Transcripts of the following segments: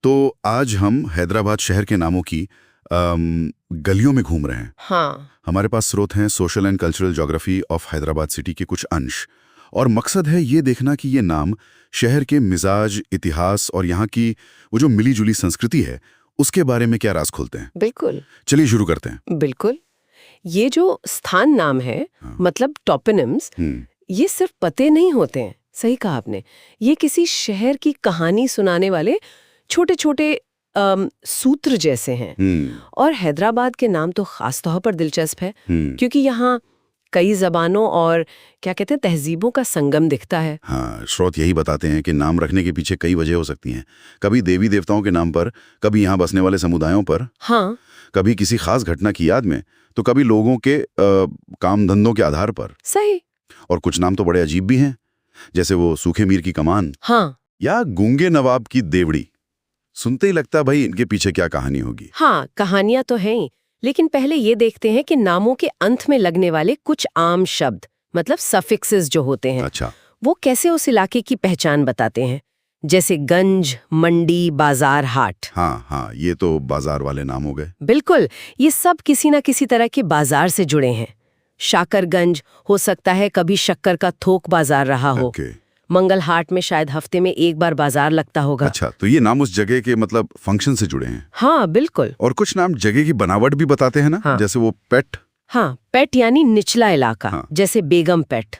तो आज हम हैदराबाद शहर के नामों की गलियों में घूम रहे हैं। हाँ। हमारे पास स्रोत हैं social and cultural geography of Hyderabad city के कुछ अंश, और मकसद है ये देखना कि ये नाम शहर के मिजाज, इतिहास और यहाँ की वो जो मिली जुली संस्कृति है उसके बारे में क्या राज खोलते हैं। बिल्कुल। चलिए शुरू करते हैं। बिल्कुल। ये जो स्थान नाम है, हाँ। मतलब टॉपोनिम्स, ये सिर्फ पते नहीं होते हैं। सही कहा आपने। ये किसी शहर की कहानी सुनाने वाले छोटे छोटे सूत्र जैसे हैं। और हैदराबाद के नाम तो खास तौर पर दिलचस्प है क्योंकि यहाँ कई जबानों और क्या कहते हैं तहजीबों का संगम दिखता है। हाँ, स्रोत यही बताते हैं कि नाम रखने के पीछे कई वजह हो सकती हैं। कभी देवी देवताओं के नाम पर, कभी यहाँ बसने वाले समुदायों पर, हाँ, कभी किसी खास घटना की याद में, तो कभी लोगों के काम धंधों के आधार पर। सही। और कुछ नाम तो बड़े अजीब भी हैं, जैसे वो सूखे मीर की कमान, हाँ, या गूंगे नवाब की देवड़ी। सुनते ही लगता है भाई इनके पीछे क्या कहानी होगी। हाँ, कहानियां तो हैं ही, लेकिन पहले ये देखते हैं कि नामों के अंत में लगने वाले कुछ आम शब्द, मतलब सफिक्सेस जो होते हैं, अच्छा, वो कैसे उस इलाके की पहचान बताते हैं। जैसे गंज, मंडी, बाजार, हाट। हाँ हाँ, ये तो बाजार वाले नाम हो गए। बिल्कुल, ये सब किसी न किसी तरह के बाजार से जुड़े हैं। शाकरगंज हो सकता है कभी शक्कर का थोक बाजार रहा हो। मंगल हाट में शायद हफ्ते में एक बार बाजार लगता होगा। अच्छा, तो ये नाम उस जगह के मतलब फंक्शन से जुड़े हैं। हाँ, बिल्कुल। और कुछ नाम जगह की बनावट भी बताते हैं ना। हाँ। जैसे वो पेट। हाँ, पेट यानी निचला इलाका। हाँ। जैसे बेगम पेट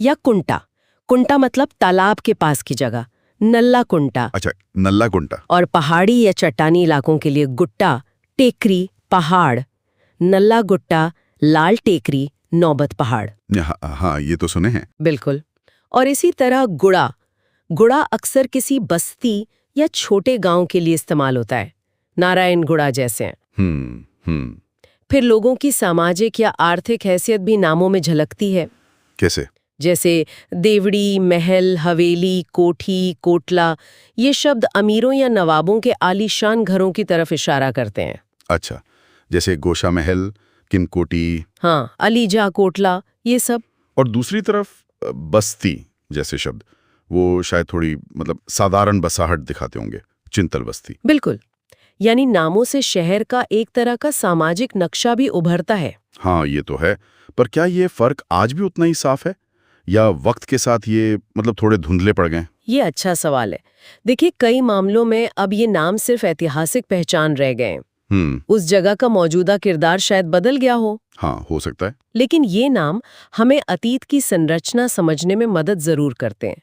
या कुंटा। कुंटा मतलब तालाब के पास की जगह, नल्ला कुंटा। अच्छा, नल्ला कुंटा। और पहाड़ी या चट्टानी इलाकों के लिए गुट्टा, टेकरी, पहाड़। नल्ला गुट्टा, लाल टेकरी, नौबत पहाड़। हाँ, ये तो सुने हैं। बिल्कुल। और इसी तरह गुड़ा। गुड़ा अक्सर किसी बस्ती या छोटे गांव के लिए इस्तेमाल होता है, नारायण गुड़ा जैसे। फिर लोगों की सामाजिक या आर्थिक हैसियत भी नामों में झलकती है। कैसे? जैसे देवड़ी, महल, हवेली, कोठी, कोटला, ये शब्द अमीरों या नवाबों के आलीशान घरों की तरफ इशारा करते हैं। अच्छा, जैसे गोशा महल, किनकोटी। हाँ, अलीजा, कोटला, ये सब। और दूसरी तरफ बस्ती जैसे शब्द, वो शायद थोड़ी मतलब साधारण बसाहट दिखाते होंगे, चिंतल बस्ती। बिल्कुल, यानी नामों से शहर का एक तरह का सामाजिक नक्शा भी उभरता है। हाँ, ये तो है, पर क्या ये फर्क आज भी उतना ही साफ है या वक्त के साथ ये मतलब थोड़े धुंधले पड़ गए? ये अच्छा सवाल है। देखिए, कई मामलों में अब ये नाम सिर्फ ऐतिहासिक पहचान रह गए। उस जगह का मौजूदा किरदार शायद बदल गया हो। हाँ, हो सकता है। लेकिन ये नाम हमें अतीत की संरचना समझने में मदद जरूर करते हैं।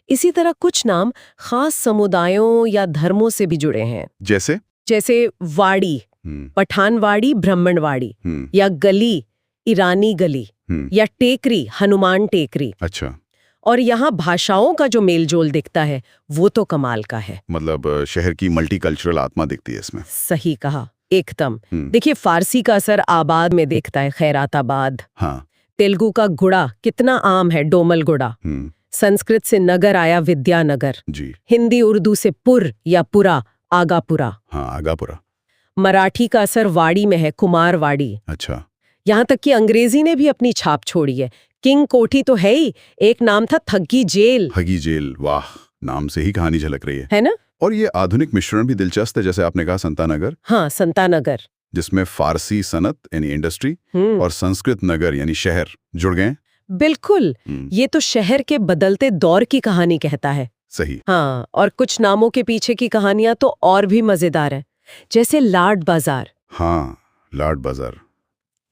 इसी तरह कुछ नाम खास समुदायों या धर्मों से भी जुड़े हैं। जैसे वाड़ी, पठानवाड़ी, ब्राह्मणवाड़ी, या गली, ईरानी गली, या टेकरी, हनुमान टेकरी। अच्छा। और यहाँ भाषाओं का जो मेलजोल दिखता है वो तो कमाल का है। मतलब शहर की मल्टीकल्चरल आत्मा दिखती है इसमें। सही कहा, एकदम। देखिए, फारसी का असर आबाद में दिखता है, खैराताबाद। हाँ। तेलुगु का गुड़ा कितना आम है, डोमल गुड़ा। संस्कृत से नगर आया, विद्यानगर जी। हिंदी उर्दू से पुर या पुरा, आगापुरा। हाँ, आगापुरा। मराठी का असर वाड़ी में है, कुमारवाड़ी। अच्छा। यहाँ तक कि अंग्रेजी ने भी अपनी छाप छोड़ी है। किंग कोठी तो है ही, एक नाम था थग्गी जेल। थग्गी जेल, वाह, नाम से ही कहानी झलक रही है ना। और ये आधुनिक मिश्रण भी दिलचस्प है, जैसे आपने कहा संतानगर। हाँ, संतानगर, जिसमें फारसी सनत यानी इंडस्ट्री और संस्कृत नगर यानी शहर जुड़ गए। बिल्कुल, ये तो शहर के बदलते दौर की कहानी कहता है। सही। हाँ, और कुछ नामों के पीछे की कहानियां तो और भी मजेदार है। जैसे लाड बाजार। हाँ, लाड बाजार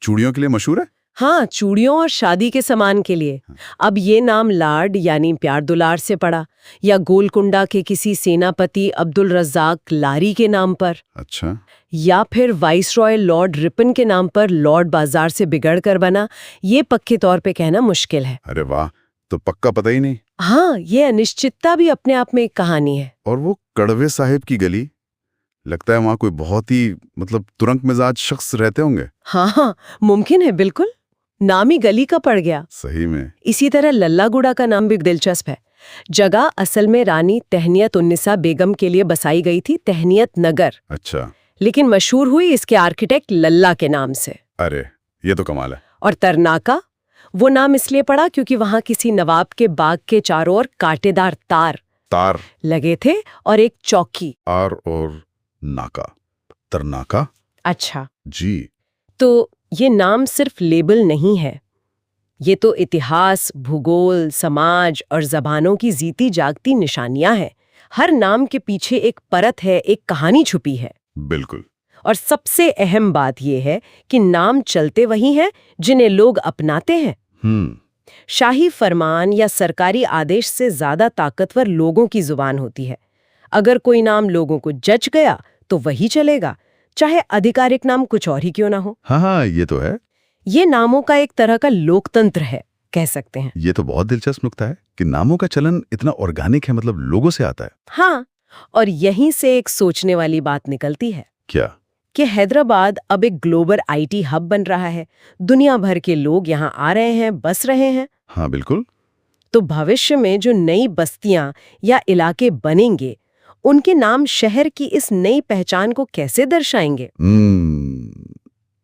चूड़ियों के लिए मशहूर है। हाँ, चूड़ियों और शादी के सामान के लिए। अब ये नाम लाड यानी प्यार दुलार से पड़ा, या गोलकुंडा के किसी सेनापति अब्दुल रज्जाक लारी के नाम पर। अच्छा। या फिर वाइसरॉय लॉर्ड रिपन के नाम पर लॉर्ड बाजार से बिगड़ कर बना, ये पक्के तौर पे कहना मुश्किल है। अरे वाह, तो पक्का पता ही नहीं। हाँ, ये अनिश्चितता भी अपने आप में एक कहानी है। और वो कड़वे साहिब की गली, लगता है वहाँ कोई बहुत ही मतलब तुरंत मिजाज शख्स रहते होंगे। हाँ, मुमकिन है, बिल्कुल। नाम ही गली का पड़ गया। सही में। इसी तरह लल्लागुड़ा का नाम भी दिलचस्प है। जगह असल में रानी तहनियत उन्निसा बेगम के लिए बसाई गई थी, तहनियत नगर। अच्छा। लेकिन मशहूर हुई इसके आर्किटेक्ट लल्ला के नाम से। अरे, ये तो कमाल है। और तरनाका, वो नाम इसलिए पड़ा क्योंकि वहां किसी नवाब के बाग के चारों ओर कांटेदार तार, तार लगे थे और एक चौकी। आर और नाका, तरनाका। अच्छा, जी। तो ये नाम सिर्फ लेबल नहीं है, ये तो इतिहास, भूगोल, समाज और जबानों की जीती जागती निशानियां हैं। हर नाम के पीछे एक परत है, एक कहानी छुपी है। बिल्कुल। और सबसे अहम बात यह है कि नाम चलते वही हैं जिन्हें लोग अपनाते हैं। शाही फरमान या सरकारी आदेश से ज्यादा ताकतवर लोगों की जुबान होती है। अगर कोई नाम लोगों को जच गया तो वही चलेगा, चाहे आधिकारिक नाम कुछ और ही क्यों ना हो। हाँ, ये तो है। ये नामों का एक तरह का लोकतंत्र है, कह सकते हैं। ये तो बहुत दिलचस्प नुक्ता है कि नामों का चलन इतना ऑर्गेनिक है, मतलब लोगों से आता है। हाँ, और यहीं से एक सोचने वाली बात निकलती है। क्या? कि हैदराबाद अब एक ग्लोबल आईटी हब बन रहा है। दुनिया भर के लोग यहाँ आ रहे हैं, बस रहे हैं। हाँ, बिल्कुल। तो भविष्य में जो नई बस्तियां या इलाके बनेंगे, उनके नाम शहर की इस नई पहचान को कैसे दर्शाएंगे?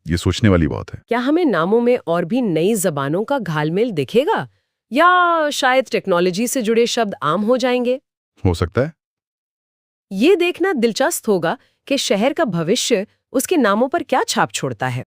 ये सोचने वाली बात है। क्या हमें नामों में और भी नई जबानों का घालमेल दिखेगा, या शायद टेक्नोलॉजी से जुड़े शब्द आम हो जाएंगे? हो सकता है। ये देखना दिलचस्प होगा कि शहर का भविष्य उसके नामों पर क्या छाप छोड़ता है।